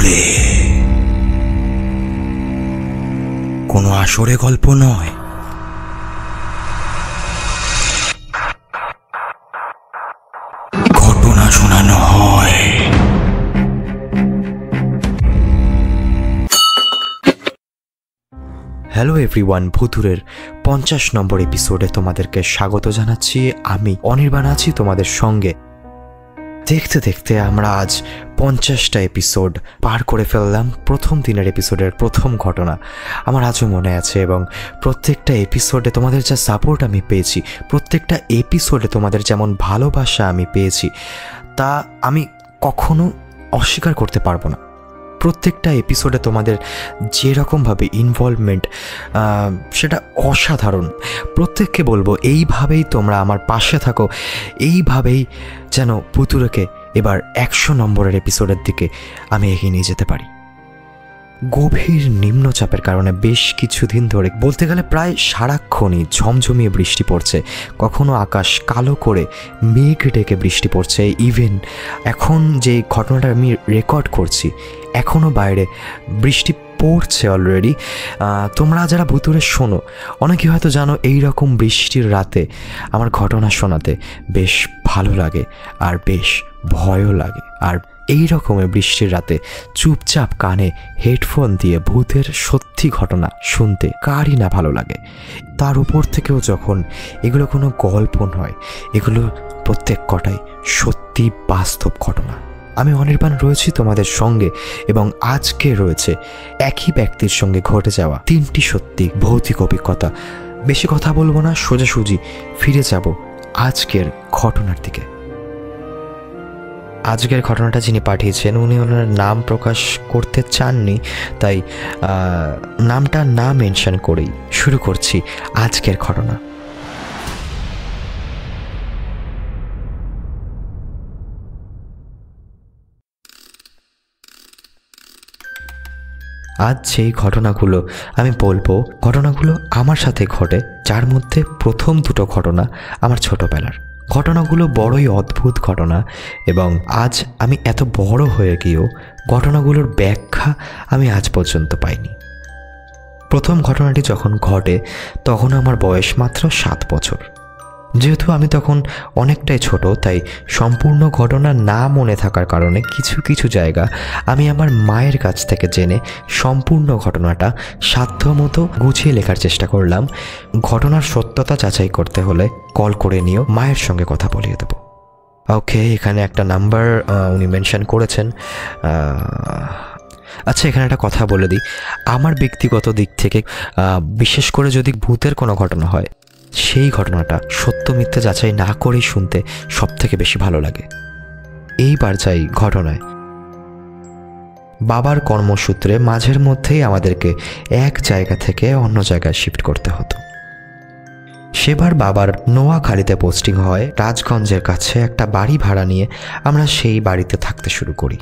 ভুতুড়ে কোনো আসরে গল্প নয়, ঘটনা শোনানো হয়। হ্যালো এভরিওয়ান, ভুতুরের 50 নম্বর এপিসোডে তোমাদেরকে স্বাগত জানাচ্ছি। আমি অনির্বাণ আছি তোমাদের সঙ্গে। দেখতে দেখতে আমরা আজ 50টা এপিসোড পার করে ফেললাম। প্রথম দিনের এপিসোডের প্রথম ঘটনা আমার আজও মনে আছে, এবং প্রত্যেকটা এপিসোডে তোমাদের যা সাপোর্ট আমি পেয়েছি, প্রত্যেকটা এপিসোডে তোমাদের যেমন ভালোবাসা আমি পেয়েছি, তা আমি কখনো অস্বীকার করতে পারবো না। প্রত্যেকটা এপিসোডে তোমাদের যেরকমভাবে ইনভলভমেন্ট, সেটা অসাধারণ। প্রত্যেককে বলবো এইভাবেই তোমরা আমার পাশে থাকো, এইভাবেই যেন ভুতুড়েকে এবার 100 নম্বরের এপিসোডের দিকে আমি এগিয়ে নিয়ে যেতে পারি। গভীর নিম্নচাপের কারণে বেশ কিছুদিন ধরে, বলতে গেলে প্রায় সারাক্ষণই ঝমঝমিয়ে বৃষ্টি পড়ছে। কখনো আকাশ কালো করে মেঘ ডেকে বৃষ্টি পড়ছে। ইভেন এখন যে ঘটনাটা আমি রেকর্ড করছি, এখনও বাইরে বৃষ্টি পড়ছে অলরেডি। তোমরা যারা ভুতুড়ে শোনো, অনেকে হয়তো জানো এই রকম বৃষ্টির রাতে আমার ঘটনা শোনাতে বেশ ভালো লাগে আর বেশ ভয়ও লাগে। আর এই রকমের বৃষ্টির রাতে চুপচাপ কানে হেডফোন দিয়ে ভূতের সত্যি ঘটনা শুনতে কারই না ভালো লাগে। তার উপর থেকেও যখন এগুলো কোনো গল্প নয়, এগুলো প্রত্যেক কটাই সত্যি বাস্তব ঘটনা। আমি অনির্বাণ রয়েছি তোমাদের সঙ্গে, এবং আজকে রয়েছে একই ব্যক্তির সঙ্গে ঘটে যাওয়া 3টি সত্যি ভৌতিক অভিজ্ঞতা। বেশি কথা বলবো না, সোজাসুজি ফিরে যাব আজকের ঘটনার দিকে। আজকের ঘটনাটা যিনি পাঠিয়েছেন, উনি ওনার নাম প্রকাশ করতে চাননি, তাই নামটা না মেনশন করেই শুরু করছি আজকের ঘটনা। আজ যেই ঘটনাগুলো আমি বলবো, ঘটনাগুলো আমার সাথে ঘটে, যার মধ্যে প্রথম 2টো ঘটনা আমার ছোটবেলার। ঘটনাগুলো বড়ই অদ্ভুত ঘটনা, এবং আজ আমি এত বড় হয়ে গিয়েও ঘটনাগুলোর ব্যাখ্যা আমি আজ পর্যন্ত পাইনি। প্রথম ঘটনাটি যখন ঘটে তখন আমার বয়স মাত্র 7 বছর। যেহেতু আমি তখন অনেকটাই ছোট, তাই সম্পূর্ণ ঘটনা না মনে থাকার কারণে কিছু কিছু জায়গা আমি আমার মায়ের কাছ থেকে জেনে সম্পূর্ণ ঘটনাটা সাধ্যমতো গুছিয়ে লেখার চেষ্টা করলাম। ঘটনার সত্যতা যাচাই করতে হলে কল করে নিও, মায়ের সঙ্গে কথা বলিয়ে দেবো। ওকে, এখানে একটা নাম্বার উনি মেনশন করেছেন। আচ্ছা, এখানে একটা কথা বলে দিই, আমার ব্যক্তিগত দিক থেকে বিশেষ করে যদি ভূতের কোনো ঘটনা হয়, সেই ঘটনাটা সত্য মিথ্যে যাচাই না করেই শুনতে সব থেকে বেশি ভালো লাগে। এইবার যাই ঘটনায়। বাবার কর্মসূত্রে মাঝের মধ্যেই আমাদেরকে এক জায়গা থেকে অন্য জায়গায় শিফট করতে হতো। সেবার বাবার নোয়াখালীতে পোস্টিং হয়। রাজগঞ্জের কাছে একটা বাড়ি ভাড়া নিয়ে আমরা সেই বাড়িতে থাকতে শুরু করি।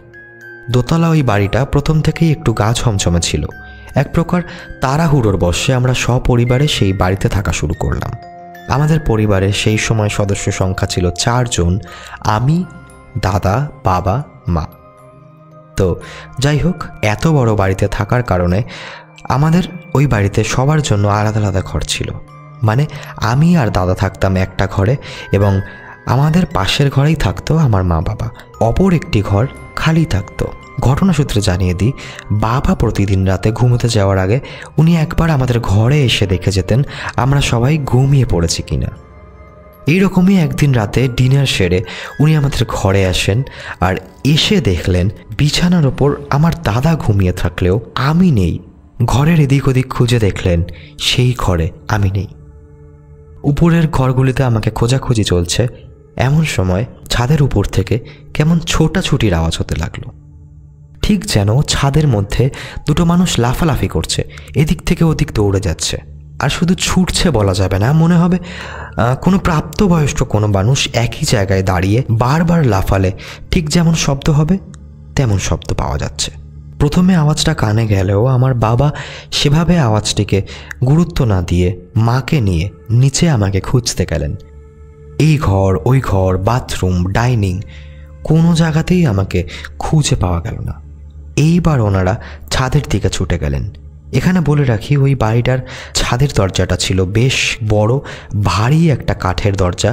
দোতলা ওই বাড়িটা প্রথম থেকেই একটু গা ছমছমে ছিল। এক প্রকার তাড়াহুড়োর বশে আমরা সপরিবারে সেই বাড়িতে থাকা শুরু করলাম। আমাদের পরিবারে সেই সময় সদস্য সংখ্যা ছিল 4 জন, আমি, দাদা, বাবা, মা। তো যাই হোক, এত বড় বাড়িতে থাকার কারণে আমাদের ওই বাড়িতে সবার জন্য আলাদা আলাদা ঘর ছিল। মানে আমি আর দাদা থাকতাম একটা ঘরে, এবং আমাদের পাশের ঘরেই থাকতো আমার মা বাবা। অপর একটি ঘর খালি থাকতো। ঘটনা সূত্রে জানিয়ে দিই, বাবা প্রতিদিন রাতে ঘুমোতে যাওয়ার আগে উনি একবার আমাদের ঘরে এসে দেখে যেতেন আমরা সবাই ঘুমিয়ে পড়েছি কিনা। এইরকমই একদিন রাতে ডিনার সেরে উনি আমাদের ঘরে আসেন, আর এসে দেখলেন বিছানার ওপর আমার দাদা ঘুমিয়ে থাকলেও আমি নেই। ঘরের এদিক ওদিক খুঁজে দেখলেন সেই ঘরে আমি নেই। উপরের ঘরগুলিতে আমাকে খোঁজাখুঁজি চলছে। এমন সময় ছাদের উপর থেকে কেমন ছোটাছুটির আওয়াজ হতে লাগলো। ঠিক যেন ছাদের মধ্যে 2টো মানুষ লাফালাফি করছে, এদিক থেকে ওদিক দৌড়ে যাচ্ছে। আর শুধু ছুটছে বলা যাবে না, মনে হবে কোনো প্রাপ্তবয়স্ক কোনো মানুষ একই জায়গায় দাঁড়িয়ে বারবার লাফালে ঠিক যেমন শব্দ হবে তেমন শব্দ পাওয়া যাচ্ছে। প্রথমে আওয়াজটা কানে গেলেও আমার বাবা সেভাবে আওয়াজটিকে গুরুত্ব না দিয়ে মাকে নিয়ে নিচে আমাকে খুঁজতে গেলেন। এই ঘর, ওই ঘর, বাথরুম, ডাইনিং, কোনো জায়গাতেই আমাকে খুঁজে পাওয়া গেল না। এইবার ওনারা ছাদের দিকে ছুটে গেলেন। এখানে বলে রাখি, ওই বাড়িটার ছাদের দরজাটা ছিল বেশ বড়, ভারী একটা কাঠের দরজা,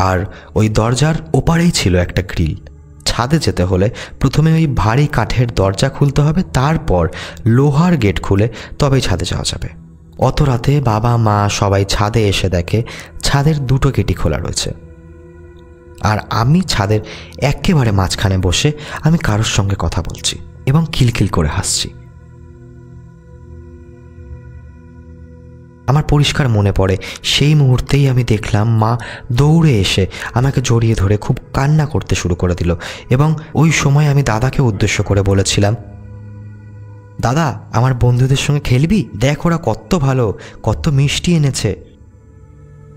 আর ওই দরজার ওপারেই ছিল একটা গ্রিল। ছাদে যেতে হলে প্রথমে ওই ভারী কাঠের দরজা খুলতে হবে, তারপর লোহার গেট খুলে তবেই ছাদে যাওয়া যাবে। অত রাতে বাবা মা সবাই ছাদে এসে দেখে ছাদের দুটো গেটই খোলা রয়েছে, আর আমি ছাদের একেবারে মাঝখানে বসে আমি কারোর সঙ্গে কথা বলছি এবং খিলখিল করে হাসছি। আমার পরিষ্কার মনে পড়ে সেই মুহূর্তেই আমি দেখলাম মা দৌড়ে এসে আমাকে জড়িয়ে ধরে খুব কান্না করতে শুরু করে দিল, এবং ওই সময় আমি দাদাকে উদ্দেশ্য করে বলেছিলাম, দাদা আমার বন্ধুদের সঙ্গে খেলবি? দেখ ওরা কত ভালো, কত মিষ্টি এনেছে।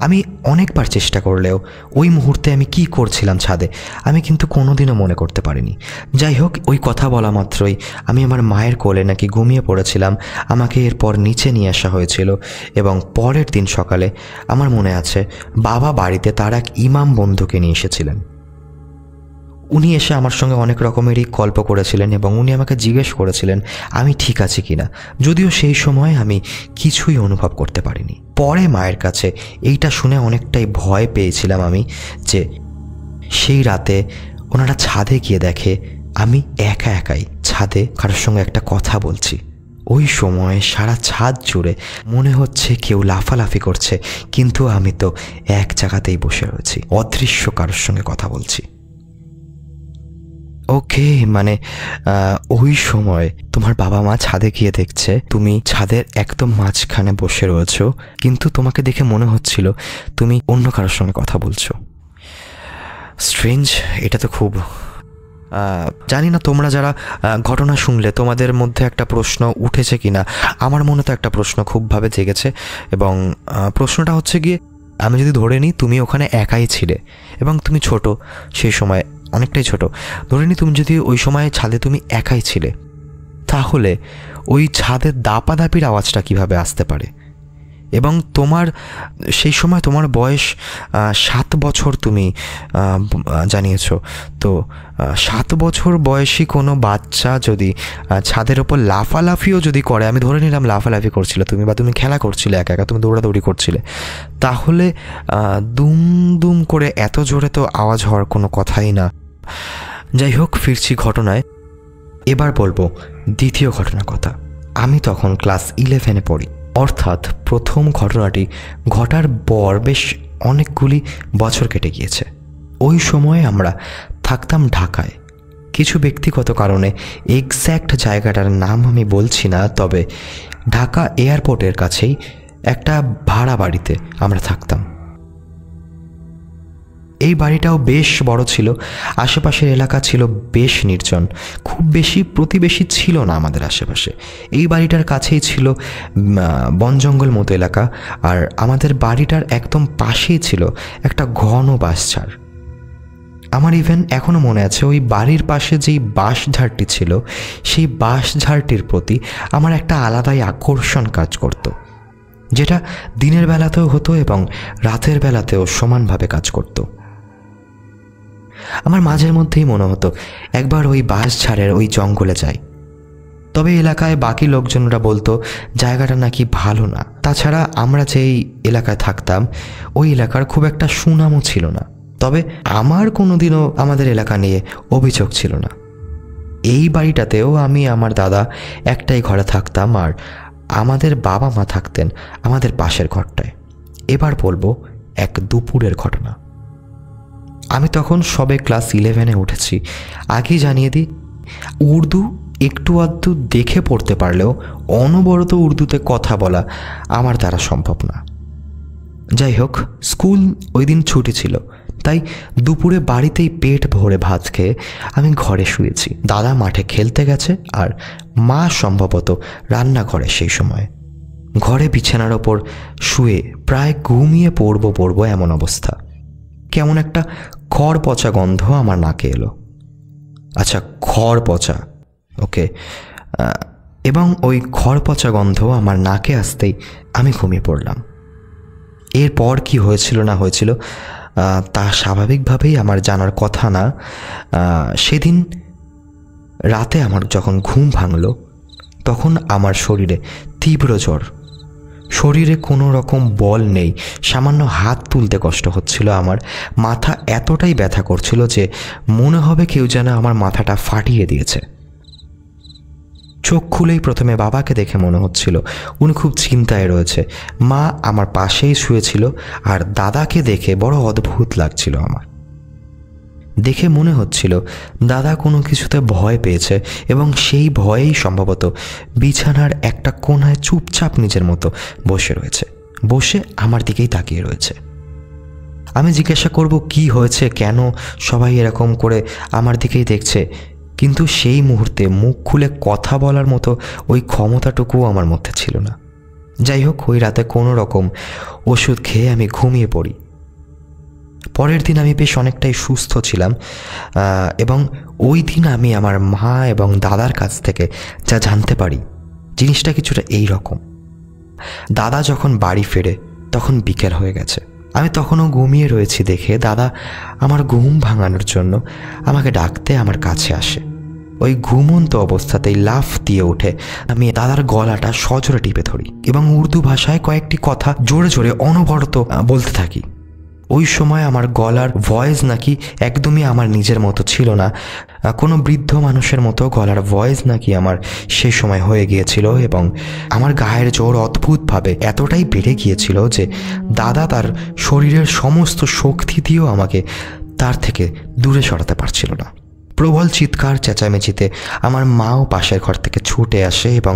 আমি অনেকবার চেষ্টা করলেও ওই মুহূর্তে আমি কি করছিলাম ছাদে আমি কিন্তু কোনোদিনও মনে করতে পারিনি। যাই হোক, ওই কথা বলা মাত্রই আমি আমার মায়ের কোলে নাকি ঘুমিয়ে পড়েছিলাম। আমাকে এরপর নিচে নিয়ে আসা হয়েছিল, এবং পরের দিন সকালে আমার মনে আছে বাবা বাড়িতে তার এক ইমাম বন্ধুকে নিয়ে এসেছিলেন। উনি এসে আমার সঙ্গে অনেক রকমেরই গল্প করেছিলেন, এবং উনি আমাকে জিজ্ঞেস করেছিলেন আমি ঠিক আছি কিনা, যদিও সেই সময় আমি কিছুই অনুভব করতে পারিনি। পরে মায়ের কাছে এইটা শুনে অনেকটাই ভয় পেয়েছিলাম আমি, যে সেই রাতে ওনারা ছাদে গিয়ে দেখে আমি একা একাই ছাদে কারোর সঙ্গে একটা কথা বলছি। ওই সময় সারা ছাদ জুড়ে মনে হচ্ছে কেউ লাফালাফি করছে, কিন্তু আমি তো এক জায়গাতেই বসে রয়েছি, অদৃশ্য কারোর সঙ্গে কথা বলছি। ওকে, মানে ওই সময় তোমার বাবা মা ছাদে গিয়ে দেখছে তুমি ছাদের একদম মাঝখানে বসে রয়েছো, কিন্তু তোমাকে দেখে মনে হচ্ছিল তুমি অন্য কারোর সঙ্গে কথা বলছো। স্ট্রেঞ্জ, এটা তো খুব, জানি না তোমরা যারা ঘটনা শুনলে তোমাদের মধ্যে একটা প্রশ্ন উঠেছে কিনা। আমার মনে তো একটা প্রশ্ন খুবভাবে জেগেছে, এবং প্রশ্নটা হচ্ছে গিয়ে, আমি যদি ধরে নিই তুমি ওখানে একাই ছিলে এবং তুমি ছোট, সেই সময় অনেকটাই ছোট, ধরে নিই তুমি যদি ওই সময় ছাদে তুমি একাই ছিলে, তাহলে ওই ছাদের দাপাদাপির আওয়াজটা কিভাবে আসতে পারে? এবং তোমার সেই সময় তোমার বয়স 7 বছর তুমি জানিয়েছো, তো 7 বছর বয়সী কোনো বাচ্চা যদি ছাদের ওপর লাফালাফিও যদি করে, আমি ধরে নিলাম লাফালাফি করছিলে তুমি, বা তুমি খেলা করছিলে একা একা, তুমি দৌড়াদৌড়ি করছিলে, তাহলে দুম দুম করে এত জোরে তো আওয়াজ হওয়ার কোনো কথাই না। যাই হোক, ফিরছি ঘটনায়। এবার বলবো দ্বিতীয় ঘটনার কথা। আমি তখন ক্লাস 11-এ পড়ি, অর্থাৎ প্রথম ঘটনাটি ঘটার পর বেশ অনেকগুলি বছর কেটে গিয়েছে। ওই সময়ে আমরা থাকতাম ঢাকায়। কিছু ব্যক্তিগত কারণে এক্স্যাক্ট জায়গাটার নাম আমি বলছি না, তবে ঢাকা এয়ারপোর্টের কাছেই একটা ভাড়া বাড়িতে আমরা থাকতাম। এই বাড়িটাও বেশ বড় ছিল, আশেপাশের এলাকা ছিল বেশ নির্জন, খুব বেশি প্রতিবেশী ছিল না আমাদের আশেপাশে। এই বাড়িটার কাছেই ছিল বন জঙ্গল মতো এলাকা, আর আমাদের বাড়িটার একদম পাশেই ছিল একটা ঘন বাঁশঝাড়। আমার ইভেন এখনও মনে আছে ওই বাড়ির পাশে যেই বাঁশঝাড়টি ছিল, সেই বাঁশঝাড়টির প্রতি আমার একটা আলাদাই আকর্ষণ কাজ করত, যেটা দিনের বেলাতেও হতো এবং রাতের বেলাতেও সমানভাবে কাজ করত। আমার মাঝের মধ্যেই মনে হতো একবার ওই বাঁশঝাড়ের ওই জঙ্গলে যাই, তবে এলাকায় বাকি লোকজনরা বলতো জায়গাটা নাকি ভালো না। তাছাড়া আমরা যেই এলাকায় থাকতাম ওই এলাকার খুব একটা সুনামও ছিল না, তবে আমার কোনোদিনও আমাদের এলাকা নিয়ে অভিযোগ ছিল না। এই বাড়িটাতেও আমি আমার দাদা একটাই ঘরে থাকতাম, আর আমাদের বাবা মা থাকতেন আমাদের পাশের ঘরটায়। এবার বলবো এক দুপুরের ঘটনা। আমি তখন সবে ক্লাস 11-এ উঠেছি। আগেই জানিয়ে দিই, উর্দু একটু আধটু দেখে পড়তে পারলেও অনবরত উর্দুতে কথা বলা আমার দ্বারা সম্ভব না। যাই হোক, স্কুল ওই দিন ছুটি ছিল, তাই দুপুরে বাড়িতেই পেট ভরে ভাত খেয়ে আমি ঘরে শুয়েছি। দাদা মাঠে খেলতে গেছে, আর মা সম্ভবত রান্নাঘরে। সেই সময় ঘরে বিছানার ওপর শুয়ে প্রায় ঘুমিয়ে পড়বো এমন অবস্থা। কেমন একটা খড় পচা গন্ধ আমার নাকে এলো। আচ্ছা, খড় পচা, ওকে। এবং ওই খড় পচা গন্ধ আমার নাকে আসতেই আমি ঘুমিয়ে পড়লাম। এরপর কি হয়েছিল না হয়েছিল তা স্বাভাবিকভাবেই আমার জানার কথা না। সেদিন রাতে আমার যখন ঘুম ভাঙল তখন আমার শরীরে তীব্র জ্বর, শরীরে কোনো রকম বল নেই, সামান্য হাত তুলতে কষ্ট হচ্ছিল, আমার মাথা এতটাই ব্যথা করছিল যে মনে হবে কেউ যেন আমার মাথাটা ফাটিয়ে দিয়েছে। চোখ খুলেই প্রথমে বাবাকে দেখে মনে হচ্ছিল উনি খুব চিন্তায় রয়েছে। মা আমার পাশেই শুয়েছিল, আর দাদাকে দেখে বড় অদ্ভুত লাগছিল আমার। দেখে মনে হচ্ছিল দাদা কোনো কিছুতে ভয় পেয়েছে এবং সেই ভয়েই সম্ভবত বিছানার একটা কোণায় চুপচাপ নিজের মতো বসে রয়েছে, বসে আমার দিকেই তাকিয়ে রয়েছে। আমি জিজ্ঞাসা করব কি হয়েছে, কেন সবাই এরকম করে আমার দিকেই দেখছে, কিন্তু সেই মুহূর্তে মুখ খুলে কথা বলার মতো ওই ক্ষমতাটুকুও আমার মধ্যে ছিল না। যাই হোক, ওই রাতে কোনো রকম ওষুধ খেয়ে আমি ঘুমিয়ে পড়ি। পরের দিন আমি বেশ অনেকটাই সুস্থ ছিলাম এবং ওই দিন আমি আমার মা এবং দাদার কাছ থেকে যা জানতে পারি জিনিসটা কিছুটা এই রকম। দাদা যখন বাড়ি ফেরে তখন বিকেল হয়ে গেছে, আমি তখনও ঘুমিয়ে রয়েছি দেখে দাদা আমার ঘুম ভাঙানোর জন্য আমাকে ডাকতে আমার কাছে আসে। ওই ঘুমন্ত অবস্থাতেই লাফ দিয়ে উঠে আমি দাদার গলাটা সজোরে টিপে ধরি এবং উর্দু ভাষায় কয়েকটি কথা জোরে জোরে অনবরত বলতে থাকি। ওই সময় আমার গলার ভয়েস নাকি একদমই আমার নিজের মতো ছিল না, কোনো বৃদ্ধ মানুষের মতো গলার ভয়েস নাকি আমার সেই সময় হয়ে গিয়েছিল এবং আমার গায়ের জোর অদ্ভুতভাবে এতটাই বেড়ে গিয়েছিল যে দাদা তার শরীরের সমস্ত শক্তি দিয়েও আমাকে তার থেকে দূরে সরাতে পারছিল না। প্রবল চিৎকার চেঁচামেচিতে আমার মাও পাশের ঘর থেকে ছুটে আসে এবং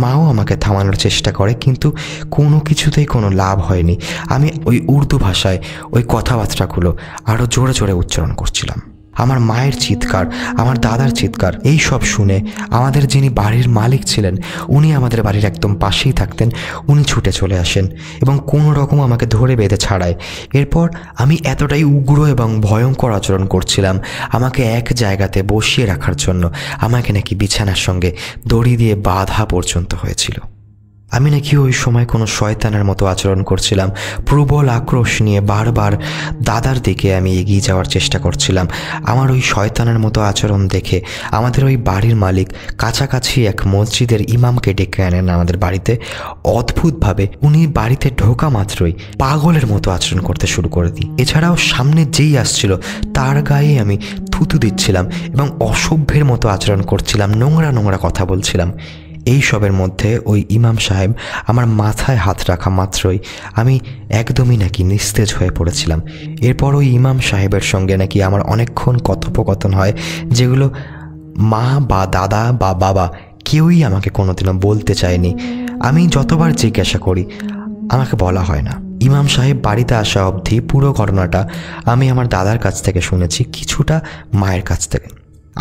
মাও আমাকে থামানোর চেষ্টা করে, কিন্তু কোনো কিছুতেই কোনো লাভ হয়নি। আমি ওই উর্দু ভাষায় ওই কথাবার্তাগুলো আরও জোরে জোরে উচ্চারণ করছিলাম। আমার মায়ের চিৎকার, আমার দাদার চিৎকার, এই সব শুনে আমাদের যিনি বাড়ির মালিক ছিলেন উনি আমাদের বাড়ির একদম পাশেই থাকতেন, উনি ছুটে চলে আসেন এবং কোনো রকম আমাকে ধরে বেঁধে ছাড়ায়। এরপর আমি এতটাই উগ্র এবং ভয়ঙ্কর আচরণ করছিলাম, আমাকে এক জায়গাতে বসিয়ে রাখার জন্য আমাকে নাকি বিছানার সঙ্গে দড়ি দিয়ে বাঁধা পর্যন্ত হয়েছিল। আমি নাকি ওই সময় কোনো শয়তানের মতো আচরণ করছিলাম। প্রবল আক্রোশ নিয়ে বারবার দাদার দিকে আমি এগিয়ে যাওয়ার চেষ্টা করছিলাম। আমার ওই শয়তানের মতো আচরণ দেখে আমাদের ওই বাড়ির মালিক কাছাকাছি এক মসজিদের ইমামকে ডেকে আনেন আমাদের বাড়িতে। অদ্ভুতভাবে উনি বাড়িতে ঢোকা মাত্রই পাগলের মতো আচরণ করতে শুরু করে দিই। এছাড়াও সামনে যেই আসছিল তার গায়ে আমি থুতু দিচ্ছিলাম এবং অসভ্যের মতো আচরণ করছিলাম, নোংরা নোংরা কথা বলছিলাম। এই সবের মধ্যে ওই ইমাম সাহেব আমার মাথায় হাত রাখা মাত্রই আমি একদমই নাকি নিস্তেজ হয়ে পড়েছিলাম। এরপর ওই ইমাম সাহেবের সঙ্গে নাকি আমার অনেকক্ষণ কথোপকথন হয়, যেগুলো মা বা দাদা বা বাবা কেউই আমাকে কোনোদিনও বলতে চায়নি। আমি যতবার জিজ্ঞাসা করি আমাকে বলা হয় না। ইমাম সাহেব বাড়িতে আসা অবধি পুরো ঘটনাটা আমি আমার দাদার কাছ থেকে শুনেছি, কিছুটা মায়ের কাছ থেকে।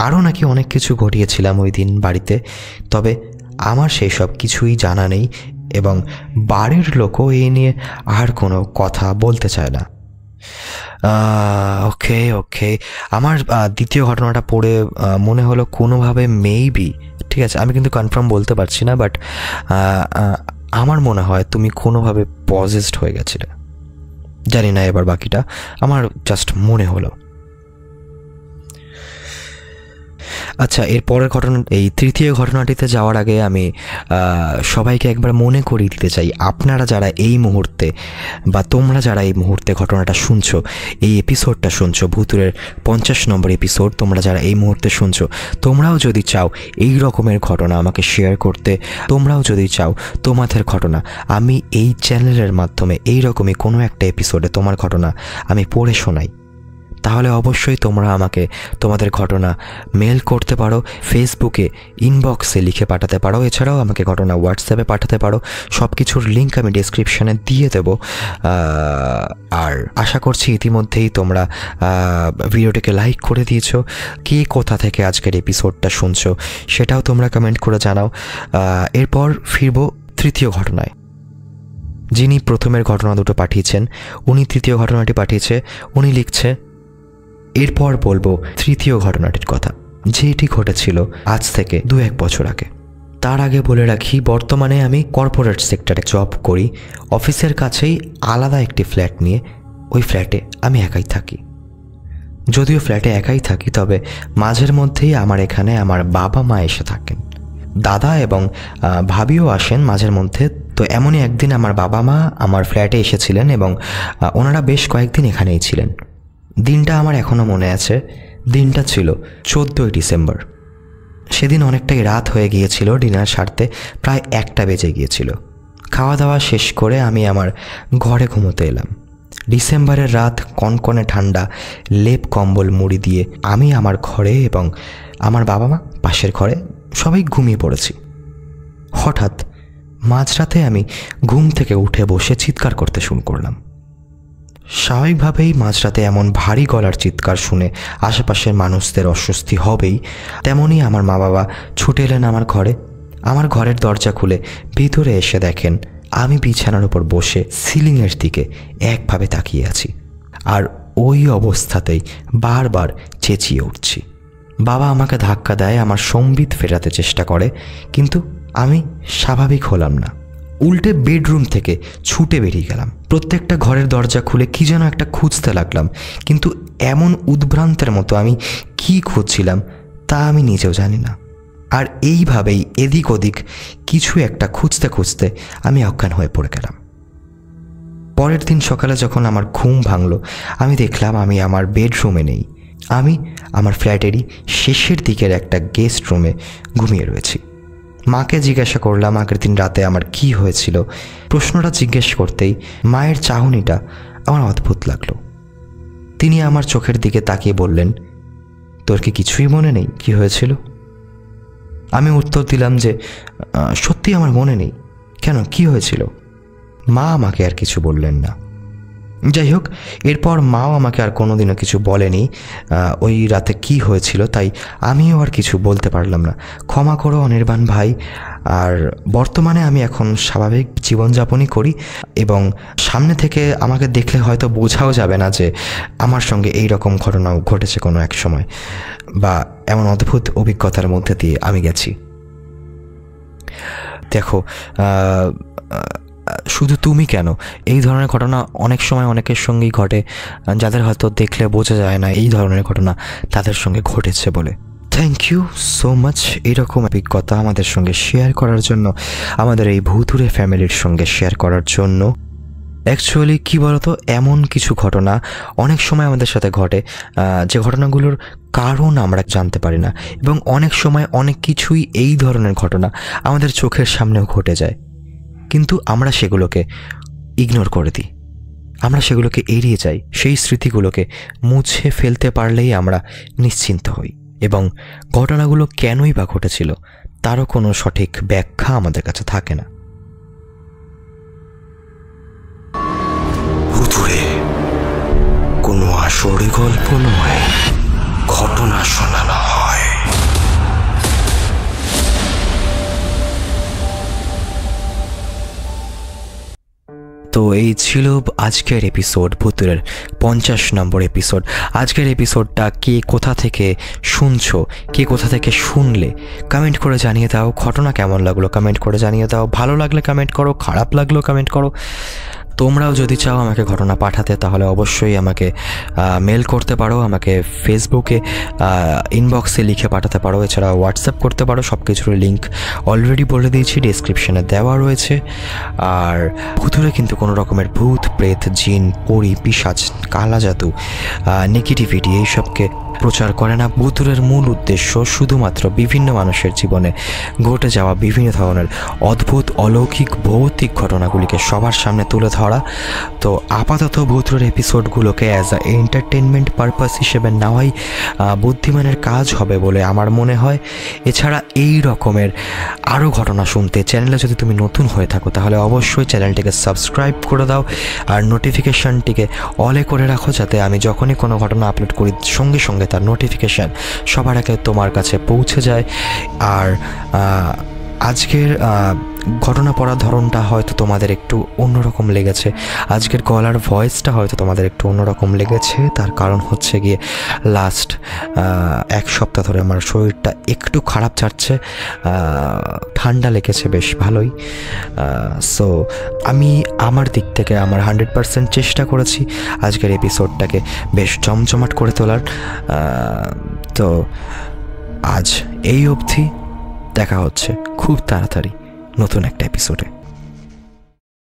আরও নাকি অনেক কিছু ঘটিয়েছিলাম ওই দিন বাড়িতে, তবে আমার সেই সব কিছুই জানা নেই এবং বাড়ির লোকও এই নিয়ে আর কোনো কথা বলতে চায় না। ওকে আমার দ্বিতীয় ঘটনাটা পড়ে মনে হলো কোনোভাবে মেবি, ঠিক আছে আমি কিন্তু কনফার্ম বলতে পারছি না, বাট আমার মনে হয় তুমি কোনোভাবে পজেসড হয়ে গেছিলে, জানি না এবার বাকিটা, আমার জাস্ট মনে হলো। আচ্ছা, এর পরের ঘটনা, এই তৃতীয় ঘটনাটিতে যাওয়ার আগে আমি সবাইকে একবার মনে করিয়ে দিতে চাই, আপনারা যারা এই মুহূর্তে বা তোমরা যারা এই মুহূর্তে ঘটনাটা শুনছো, এই এপিসোডটা শুনছো, ভুতুরের 50 নম্বর এপিসোড, তোমরা যারা এই মুহূর্তে শুনছো, তোমরাও যদি চাও এই রকমের ঘটনা আমাকে শেয়ার করতে, তোমরাও যদি চাও তোমাদের ঘটনা আমি এই চ্যানেলের মাধ্যমে এই রকমই কোনো একটা এপিসোডে তোমার ঘটনা আমি পড়ে শোনাই, তাহলে অবশ্যই তোমরা আমাকে তোমাদের ঘটনা মেল করতে পারো, ফেসবুকে ইনবক্সে লিখে পাঠাতে পারো, এছাড়াও আমাকে ঘটনা হোয়াটসঅ্যাপে পাঠাতে পারো। সব কিছুর লিঙ্ক আমি ডেসক্রিপশানে দিয়ে দেবো। আর আশা করছি ইতিমধ্যেই তোমরা ভিডিওটিকে লাইক করে দিয়েছো। কে কোথা থেকে আজকের এপিসোডটা শুনছো সেটাও তোমরা কমেন্ট করে জানাও। এরপর ফিরবো তৃতীয় ঘটনায়। যিনি প্রথমের ঘটনা দুটো পাঠিয়েছেন উনি তৃতীয় ঘটনাটি পাঠিয়েছে। উনি লিখছে, এরপর বলবো তৃতীয় ঘটনাটির কথা, যেটি ঘটেছিল আজ থেকে 2-1 বছর আগে। তার আগে বলে রাখি, বর্তমানে আমি কর্পোরেট সেক্টরে জব করি। অফিসের কাছেই আলাদা একটি ফ্ল্যাট নিয়ে ওই ফ্ল্যাটে আমি একাই থাকি। যদিও ফ্ল্যাটে একাই থাকি, তবে মাঝের মধ্যেই আমার এখানে আমার বাবা মা এসে থাকেন। দাদা এবং ভাবিও আসেন মাঝের মধ্যে। তো এমনই একদিন আমার বাবা মা আমার ফ্ল্যাটে এসেছিলেন এবং ওনারা বেশ কয়েকদিন এখানেই ছিলেন। দিনটা আমার এখনও মনে আছে। দিনটা ছিল 14ই ডিসেম্বর। সেদিন অনেকটাই রাত হয়ে গিয়েছিল, ডিনার সারতে প্রায় 1টা বেজে গিয়েছিল। খাওয়া দাওয়া শেষ করে আমি আমার ঘরে ঘুমোতে এলাম। ডিসেম্বরের রাত, কনকনে ঠান্ডা, লেপ কম্বল মুড়ি দিয়ে আমি আমার ঘরে এবং আমার বাবা মা পাশের ঘরে সবাই ঘুমিয়ে পড়েছি। হঠাৎ মাঝরাতে আমি ঘুম থেকে উঠে বসে চিৎকার করতে শুরু করলাম। স্বাভাবিকভাবেই মাঝরাতে এমন ভারী গলার চিৎকার শুনে আশেপাশের মানুষদের অস্বস্তি হবেই, তেমনই আমার মা বাবা ছুটে এলেন আমার ঘরে। আমার ঘরের দরজা খুলে ভিতরে এসে দেখেন আমি বিছানার উপর বসে সিলিংয়ের দিকে একভাবে তাকিয়ে আছি, আর ওই অবস্থাতেই বারবার চেঁচিয়ে উঠছি। বাবা আমাকে ধাক্কা দেয়, আমার সম্বিত ফেরাতে চেষ্টা করে, কিন্তু আমি স্বাভাবিক হলাম না। উল্টে বেডরুম থেকে ছুটে বেরিয়ে গেলাম। প্রত্যেকটা ঘরের দরজা খুলে কি যেন একটা খুঁজতে লাগলাম, কিন্তু এমন উদ্ভ্রান্তের মতো আমি কি খুঁজছিলাম তা আমি নিজেও জানি না। আর এইভাবেই এদিক ওদিক কিছু একটা খুঁজতে খুঁজতে আমি অজ্ঞান হয়ে পড়ে গেলাম। পরের দিন সকালে যখন আমার ঘুম ভাঙলো, আমি দেখলাম আমি আমার বেডরুমে নেই। আমি আমার ফ্ল্যাটেরই শেষের দিকের একটা গেস্ট রুমে ঘুমিয়ে রয়েছি। মাকে জিজ্ঞাসা করলাম আগের দিন রাতে আমার কি হয়েছিল। প্রশ্নটা জিজ্ঞেস করতেই মায়ের চাহনিটা আমার অদ্ভুত লাগলো। তিনি আমার চোখের দিকে তাকিয়ে বললেন, তোর কি কিছুই মনে নেই কি হয়েছিল? আমি উত্তর দিলাম যে সত্যি আমার মনে নেই। কেন, কি হয়েছিল? মা আমাকে আর কিছু বললেন না। যাই হোক, এরপর মাও আমাকে আর কোনোদিনও কিছু বলেনি ওই রাতে কি হয়েছিল, তাই আমিও আর কিছু বলতে পারলাম না। ক্ষমা করো অনির্বাণ ভাই। আর বর্তমানে আমি এখন স্বাভাবিক জীবনযাপনই করি এবং সামনে থেকে আমাকে দেখলে হয়তো বোঝাও যাবে না যে আমার সঙ্গে এই রকম ঘটনাও ঘটেছে কোনো এক সময়, বা এমন অদ্ভুত অভিজ্ঞতার মধ্যে দিয়ে আমি গেছি। দেখো, শুধু তুমি কেন, এই ধরনের ঘটনা অনেক সময় অনেকের সঙ্গেই ঘটে, যাদের হয়তো দেখলে বোঝা যায় না এই ধরনের ঘটনা তাদের সঙ্গে ঘটেছে বলে। থ্যাংক ইউ সো মাচ এরকম অভিজ্ঞতা আমাদের সঙ্গে শেয়ার করার জন্য, আমাদের এই ভুতুড়ে ফ্যামিলির সঙ্গে শেয়ার করার জন্য। অ্যাকচুয়ালি কী বলতো, এমন কিছু ঘটনা অনেক সময় আমাদের সাথে ঘটে যে ঘটনাগুলোর কারণ আমরা জানতে পারি না, এবং অনেক সময় অনেক কিছুই এই ধরনের ঘটনা আমাদের চোখের সামনেও ঘটে যায়, কিন্তু আমরা সেগুলোকে ইগনোর করে দিই, আমরা সেগুলোকে এড়িয়ে যাই। সেই স্মৃতিগুলোকে মুছে ফেলতে পারলেই আমরা নিশ্চিন্ত হই, এবং ঘটনাগুলো কেনই বা ঘটেছিল তারও কোনো সঠিক ব্যাখ্যা আমাদের কাছে থাকে না। ভুতুড়ে কোনো আসরে গল্প নয়, ঘটনা শোনানো হয়। তো এই ছিল আজকের এপিসোড, ভুতুড়ের 50 নম্বর এপিসোড। আজকের এপিসোডটা কে কোথা থেকে শুনছো, কে কোথা থেকে শুনলে কমেন্ট করে জানিয়ে দাও। ঘটনা কেমন লাগলো কমেন্ট করে জানিয়ে দাও। ভালো লাগলে কমেন্ট করো, খারাপ লাগলেও কমেন্ট করো। তোমরাও যদি চাও আমাকে ঘটনা পাঠাতে, তাহলে অবশ্যই আমাকে মেল করতে পারো, আমাকে ফেসবুকে ইনবক্সে লিখে পাঠাতে পারো, এছাড়া হোয়াটসঅ্যাপ করতে পারো। সব কিছুর লিঙ্ক অলরেডি বলে দিয়েছি, ডেসক্রিপশনে দেওয়া রয়েছে। আর ভুতুড়ে কিন্তু কোনো রকমের ভূত প্রেত, জিন, পরি, পিশাচ, কালা জাদু, নেগেটিভিটি এইসবকে প্রচার করে না। ভুতুড়ের মূল উদ্দেশ্য শুধুমাত্র বিভিন্ন মানুষের জীবনে ঘটে যাওয়া বিভিন্ন ধরনের অদ্ভুত, অলৌকিক, ভৌতিক ঘটনাগুলিকে সবার সামনে তুলে ধরা। তো আপাতত ভুতুড়ের এপিসোডগুলোকে অ্যাজ আ এন্টারটেনমেন্ট পারপাস হিসেবে নেওয়াই বুদ্ধিমানের কাজ হবে বলে আমার মনে হয়। এছাড়া এই রকমের আরও ঘটনা শুনতে চ্যানেলে যদি তুমি নতুন হয়ে থাকো, তাহলে অবশ্যই চ্যানেলটিকে সাবস্ক্রাইব করে দাও আর নোটিফিকেশানটিকে অলে করে রাখো, যাতে আমি যখনই কোনো ঘটনা আপলোড করি সঙ্গে সঙ্গে তার নোটিফিকেশান সবার আগে তোমার কাছে পৌঁছে যায়। আর আজকের ঘটনা পড়ার ধরনটা হয়তো তোমাদের একটু অন্যরকম লেগেছে, আজকের গলার ভয়েসটা হয়তো তোমাদের একটু অন্যরকম লেগেছে। তার কারণ হচ্ছে গিয়ে লাস্ট 1 সপ্তাহ ধরে আমার শরীরটা একটু খারাপ যাচ্ছে, ঠান্ডা লেগেছে বেশ ভালোই। সো আমি আমার দিক থেকে আমার 100% চেষ্টা করেছি আজকের এপিসোডটাকে বেশ জমজমাট করে তোলার। তো আজ এই অবধি, দেখা হচ্ছে খুব তাড়াতাড়ি নতুন একটা এপিসোডে।